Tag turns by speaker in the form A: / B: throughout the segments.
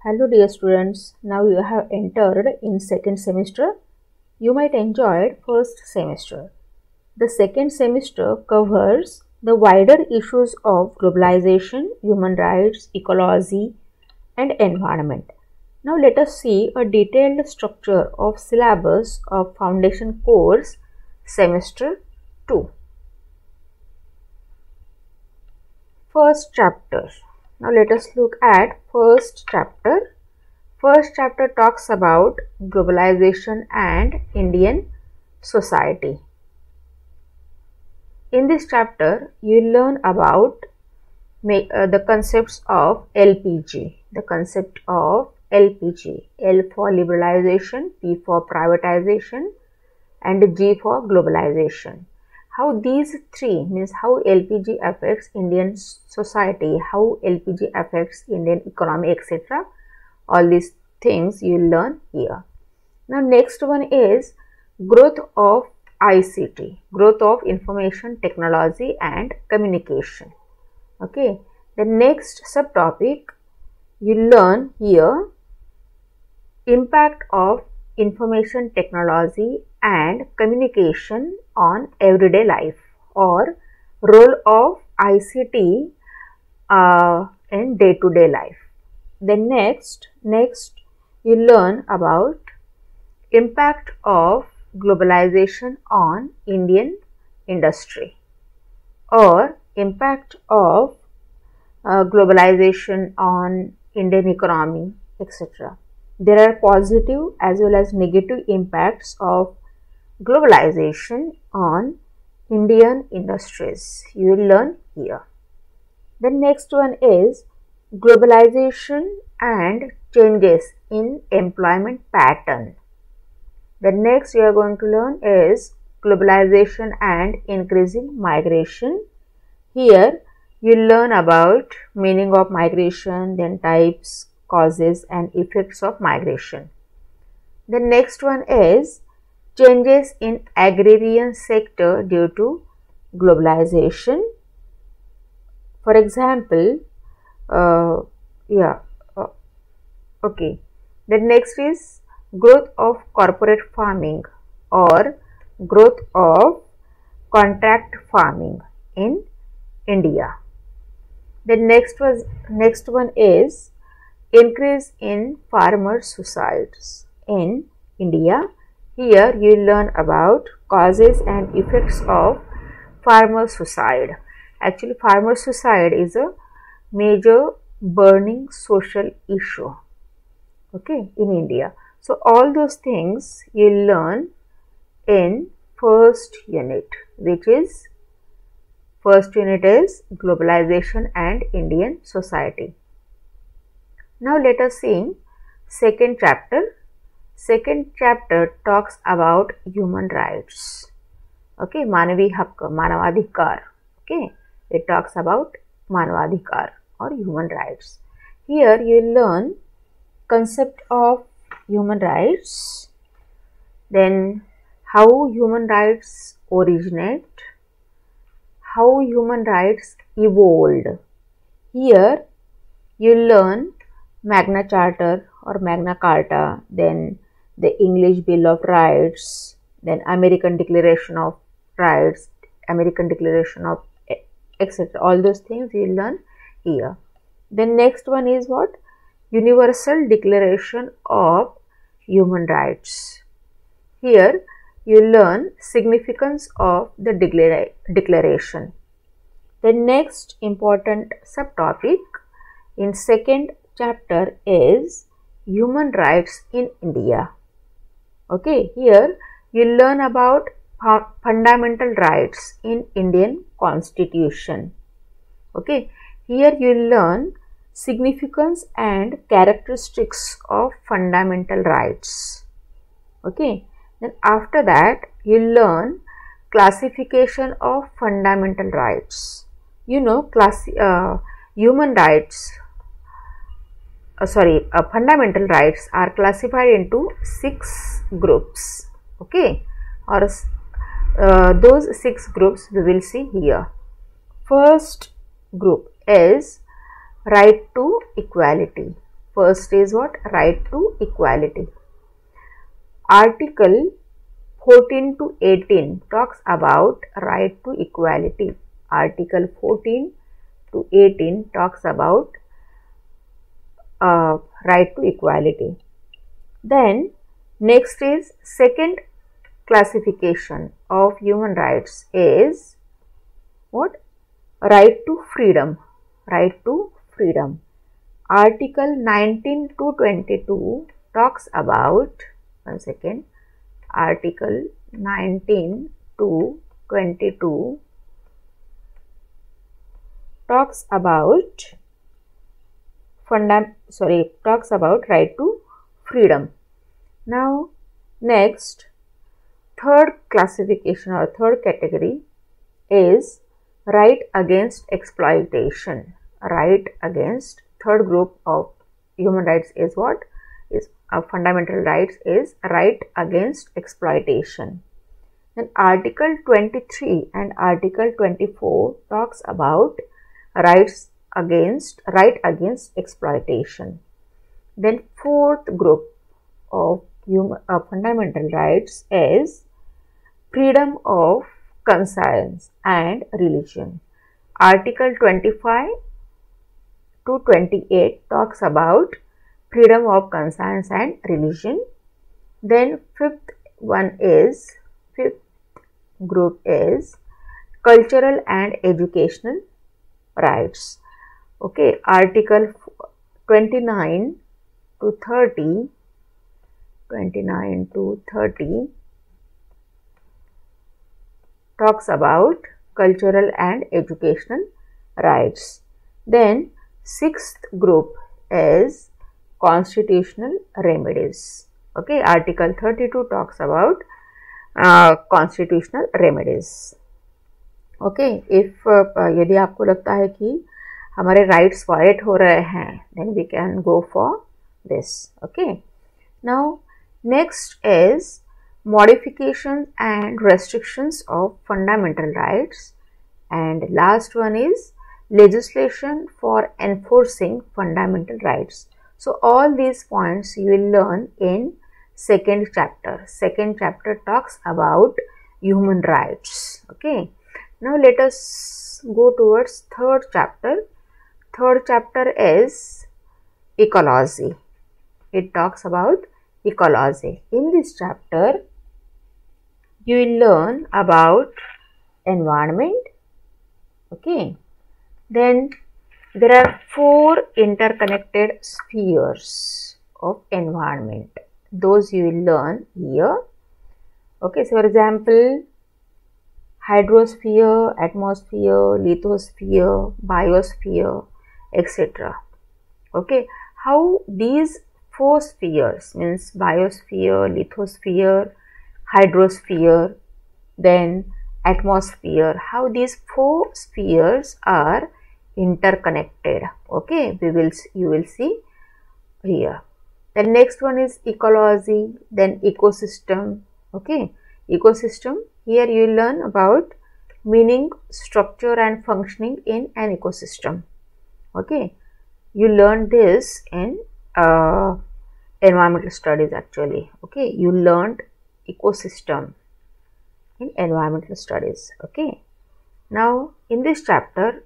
A: Hello dear students, now you have entered in second semester. You might enjoy first semester. The second semester covers the wider issues of globalization, human rights, ecology and environment. Now let us see a detailed structure of syllabus of foundation course semester 2. First chapter. Now let us look at first chapter. First chapter talks about globalization and Indian society. In this chapter, you will learn about the concepts of LPG. The concept of LPG. L for liberalization, P for privatization and G for globalization. How these three means how LPG affects Indian society, how LPG affects Indian economy, etc. All these things you will learn here. Now next one is growth of ICT, growth of information technology and communication. Okay. The next subtopic you learn here, impact of information technology and communication on everyday life, or role of ICT in day-to-day life. Then next you learn about impact of globalization on Indian industry, or impact of globalization on Indian economy, etc. There are positive as well as negative impacts of globalization on Indian industries. You will learn here. The next one is globalization and changes in employment pattern. The next you are going to learn is globalization and increasing migration. Here you learn about meaning of migration, then types, causes and effects of migration. The next one is changes in agrarian sector due to globalization. For example, okay. The next is growth of corporate farming or growth of contract farming in India. The next one is increase in farmer suicides in India. Here you learn about causes and effects of farmer suicide. Actually, farmer suicide is a major burning social issue, okay, in India. So all those things you learn in first unit, which is first unit is globalization and Indian society. Now let us see second chapter. Second chapter talks about human rights. Okay, Manavi Hakka, Manavadhikar. Okay, it talks about Manavadhikar or human rights. Here you learn concept of human rights, then how human rights originate, how human rights evolved. Here you learn Magna Charta or Magna Carta, then the English Bill of Rights, then American Declaration of Rights, American Declaration of etc. All those things you learn here. Then next one is what? Universal Declaration of Human Rights. Here you learn significance of the declaration. The next important subtopic in second chapter is human rights in India. Okay, here you learn about fundamental rights in Indian Constitution. Okay, here you learn significance and characteristics of fundamental rights. Okay, then after that you learn classification of fundamental rights. You know, human rights fundamental rights are classified into 6 groups. Okay, or those 6 groups we will see here. First group is right to equality. First is what? Right to equality. Article 14 to 18 talks about right to equality. Article 14 to 18 talks about right to equality. Then next is second classification of human rights is what? Right to freedom. Right to freedom. Article 19 to 22 talks about, one second, Article 19 to 22 talks about talks about right to freedom. Now next, third classification or third category is right against exploitation. Right against, third group of human rights is what? Is fundamental rights is right against exploitation. Then Article 23 and Article 24 talks about right against exploitation. Then fourth group of fundamental rights is freedom of conscience and religion. Article 25 to 28 talks about freedom of conscience and religion. Then fifth group is cultural and educational rights. Okay, Article 29 to 30 talks about cultural and educational rights. Then sixth group is constitutional remedies. Okay, Article 32 talks about constitutional remedies. Okay, if यदि आपको लगता है कि हमारे rights violate हो रहे हैं, then we can go for this. Okay, now next is modifications and restrictions of fundamental rights, and last one is legislation for enforcing fundamental rights. So all these points you will learn in second chapter. Second chapter talks about human rights. Okay, now let us go towards third chapter. Third chapter is ecology. It talks about ecology. In this chapter you will learn about environment. Okay, then there are 4 interconnected spheres of environment. Those you will learn here. Okay, so for example, hydrosphere, atmosphere, lithosphere, biosphere, etc. Okay, how these 4 spheres, means biosphere, lithosphere, hydrosphere, then atmosphere, how these 4 spheres are interconnected. Okay, you will see here. The next one is ecology, then ecosystem. Okay, ecosystem, here you will learn about meaning, structure and functioning in an ecosystem. Okay, you learned this in environmental studies actually. Okay, you learned ecosystem in environmental studies. Okay, now in this chapter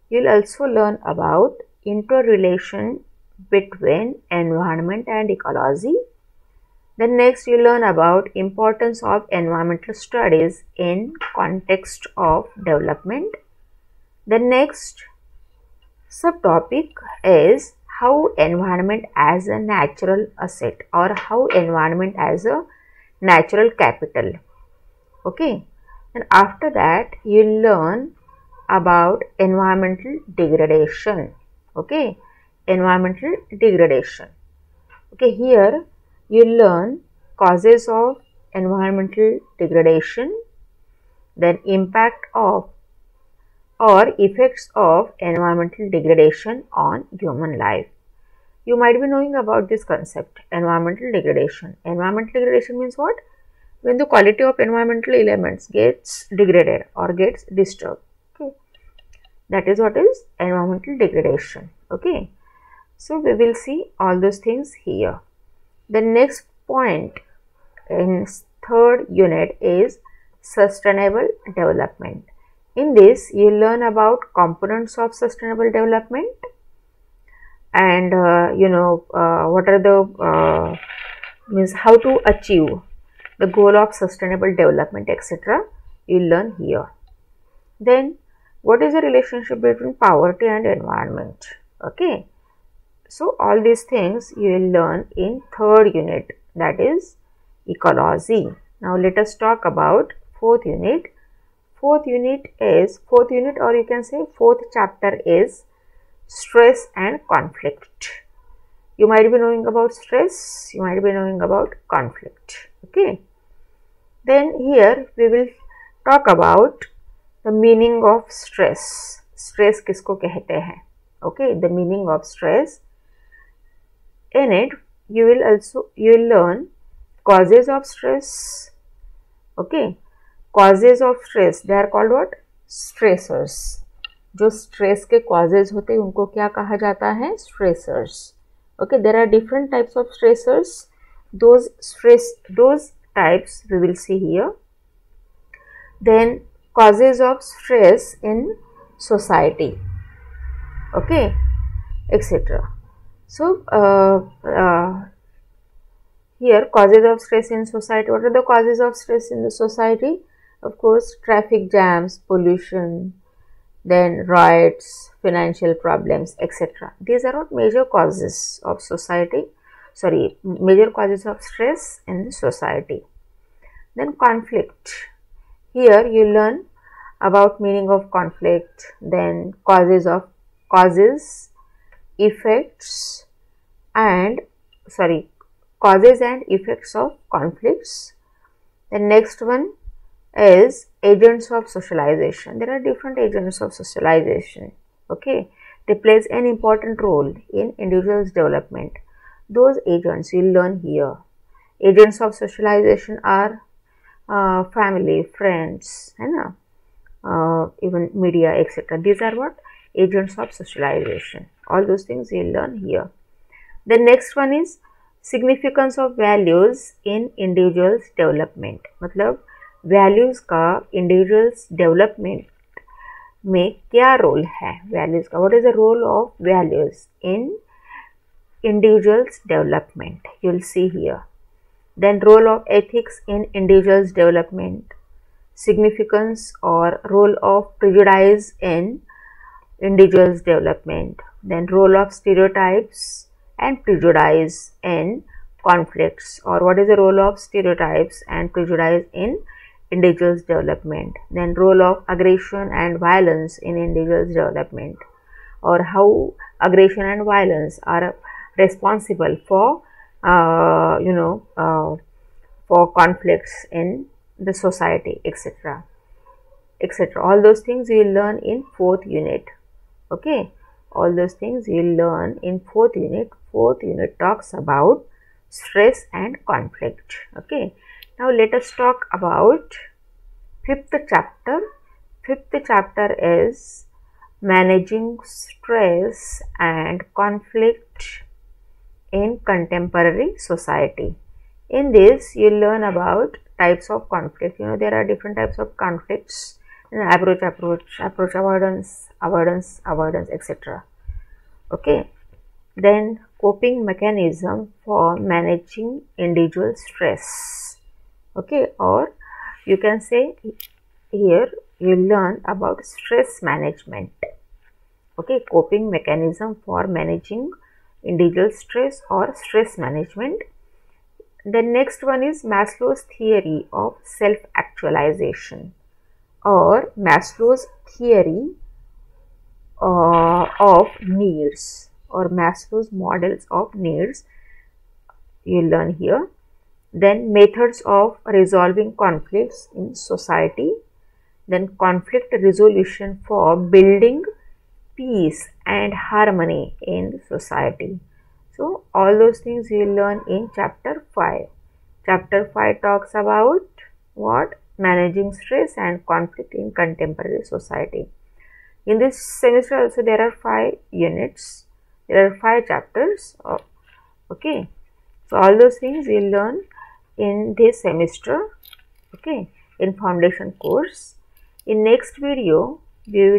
A: you will also learn about interrelation between environment and ecology. Then next you learn about importance of environmental studies in context of development. The next subtopic is how environment as a natural asset or how environment as a natural capital. Okay, and after that you will learn about environmental degradation. Okay, environmental degradation. Okay, here you learn causes of environmental degradation, then impact of or effects of environmental degradation on human life. You might be knowing about this concept, environmental degradation. Environmental degradation means what? When the quality of environmental elements gets degraded or gets disturbed. Okay, that is what is environmental degradation. Okay, So we will see all those things here. The next point in third unit is sustainable development. In this, you learn about components of sustainable development and what are the means how to achieve the goal of sustainable development, etc. You learn here. Then what is the relationship between poverty and environment? Okay, so all these things you will learn in third unit, that is ecology. Now let us talk about fourth unit. Fourth unit or you can say fourth chapter is stress and conflict. You might be knowing about stress, you might be knowing about conflict. Okay, then here we will talk about the meaning of stress. Stress किसको कहते हैं? Okay, the meaning of stress. In it you will learn causes of stress. Okay, causes of stress, they are called what? Stressors. जो stress के causes होते हैं उनको क्या कहा जाता है? Stressors. Okay, there are different types of stressors. Those types we will see here. Then causes of stress in society, okay, etc. So here causes of stress in society. What are the causes of stress in the society? Of course, traffic jams, pollution, then riots, financial problems, etc. These are what major causes of major causes of stress in the society. Then conflict. Here you learn about meaning of conflict, then causes, effects and effects of conflicts. The next one is agents of socialization. There are different agents of socialization. Okay, they plays an important role in individual's development. Those agents you will learn here. Agents of socialization are family, friends, even media, etc. These are what? Agents of socialization. All those things you will learn here. The next one is significance of values in individuals development. मतलब values का individuals development में क्या role है? Values का, what is the role of values in individuals development? You will see here. Then role of ethics in individuals development, significance or role of prejudice in individuals development, then role of stereotypes and prejudice in conflicts, or what is the role of stereotypes and prejudice in individuals development, then role of aggression and violence in individuals development, or how aggression and violence are responsible for for conflicts in the society, etc. etc. All those things you will learn in fourth unit. Okay, all those things you will learn in fourth unit. Fourth unit talks about stress and conflict. Okay, now let us talk about fifth chapter. Fifth chapter is managing stress and conflict in contemporary society. In this you will learn about types of conflict. There are different types of conflicts, approach, avoidance, etc. Okay, then coping mechanism for managing individual stress. Okay, or you can say here you learn about stress management. Okay, coping mechanism for managing individual stress or stress management. The next one is Maslow's theory of self-actualization, or Maslow's theory of needs, or Maslow's models of needs. You learn here. Then methods of resolving conflicts in society. Then conflict resolution for building peace and harmony in society. So all those things you will learn in chapter 5. Chapter 5 talks about what? Managing stress and conflict in contemporary society. In this semester also there are 5 units. There are 5 chapters. Okay, so all those things we will learn in this semester. Okay, in foundation course. In next video we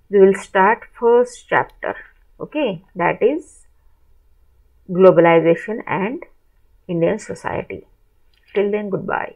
A: will start first chapter. Okay, that is globalization and Indian society. Till then, goodbye.